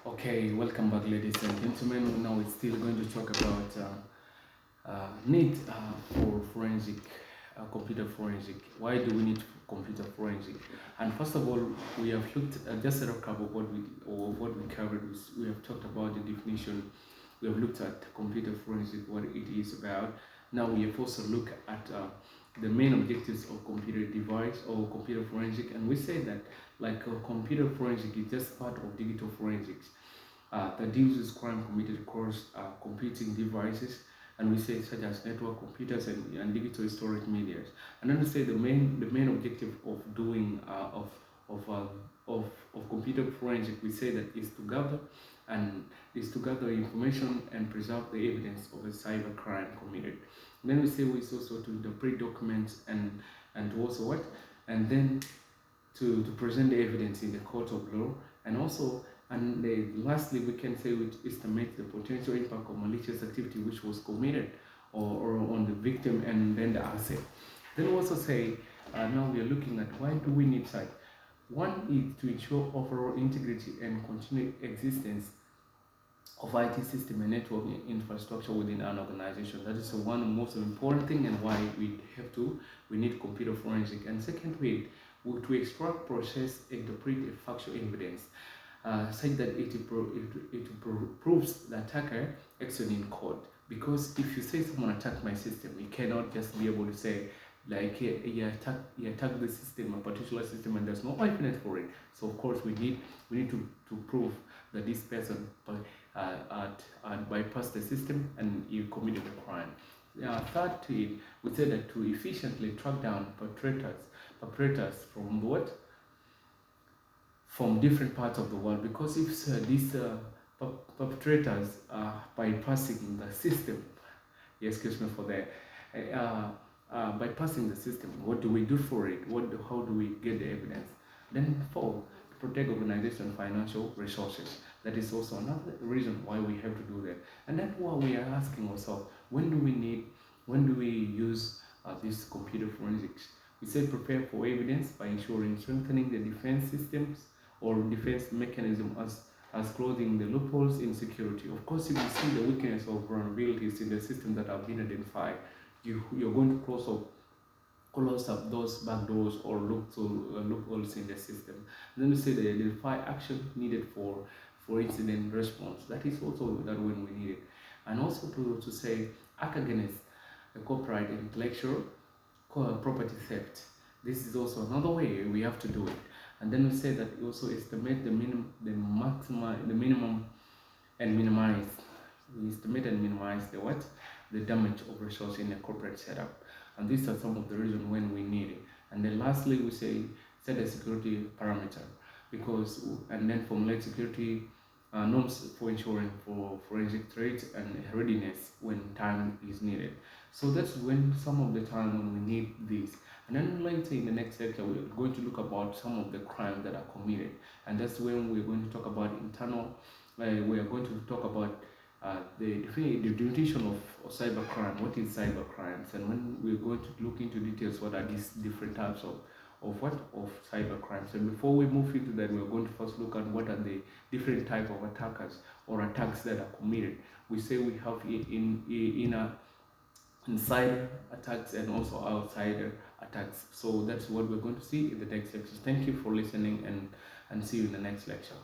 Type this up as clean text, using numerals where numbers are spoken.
Okay, welcome back, ladies and gentlemen. Now we're still going to talk about need for forensic, computer forensic. Why do we need computer forensic? And first of all, we have looked at just a recap of what we covered. We have talked about the definition. We have looked at computer forensic, what it is about. Now we have also looked at the main objectives of computer device or computer forensic, and we say that computer forensic is just part of digital forensics that deals with crime committed across computing devices, and we say such as network computers and digital storage medias. And then we say the main objective of doing of, uh, of computer forensic, we say that is to gather information and preserve the evidence of a cyber crime committed. And then we say we also to interpret documents and to also what and then to present the evidence in the court of law, and also lastly we can say which estimates the potential impact of malicious activity which was committed or on the victim and then the asset. Then we also say now we are looking at why do we need site. One is to ensure overall integrity and continued existence of IT system and network infrastructure within an organization. That is one most important thing, and why we need computer forensic. And second way, to extract, process, interpret factual evidence, such that it proves the attacker action in court. Because if you say someone attacked my system, you cannot just be able to say like he attacked the system, a particular system, and there's no evidence for it. So of course we need to prove that this person bypassed the system and you committed a crime. Third to it, we say that to efficiently track down perpetrators from what? From different parts of the world. Because if these perpetrators are bypassing the system, excuse me for that, bypassing the system, what do we do for it? How do we get the evidence? Then four, to protect organization financial resources. That is also another reason why we have to do that. And that's why we are asking ourselves, when do we use this computer forensics? We say prepare for evidence by ensuring strengthening the defense systems or defense mechanism as closing the loopholes in security. Of course, if you see the weakness or vulnerabilities in the system that have been identified, you're going to close up those back doors or loopholes in the system. And then we say they identify action needed for incident response. That is also that when we need it. And also to say act against the copyright and intellectual property theft. This is also another way we have to do it. And then we say that we also estimate the minimum and minimize. We estimate and minimize the damage of resource in a corporate setup. And these are some of the reasons when we need it. And then lastly, we say set a security parameter, and then formulate security norms for ensuring for forensic threats and readiness when time is needed. So that's when some of the time when we need this. And then later in the next lecture, we're going to look about some of the crimes that are committed, and that's when we're going to talk about internal. We are going to talk about the definition of cyber crime. What is cyber crimes? And when we're going to look into details, what are these different types of cyber crimes. And before we move into that, we're going to first look at what are the different type of attackers or attacks that are committed. We say we have insider attacks and also outsider attacks. So that's what we're going to see in the next lecture. Thank you for listening, and see you in the next lecture.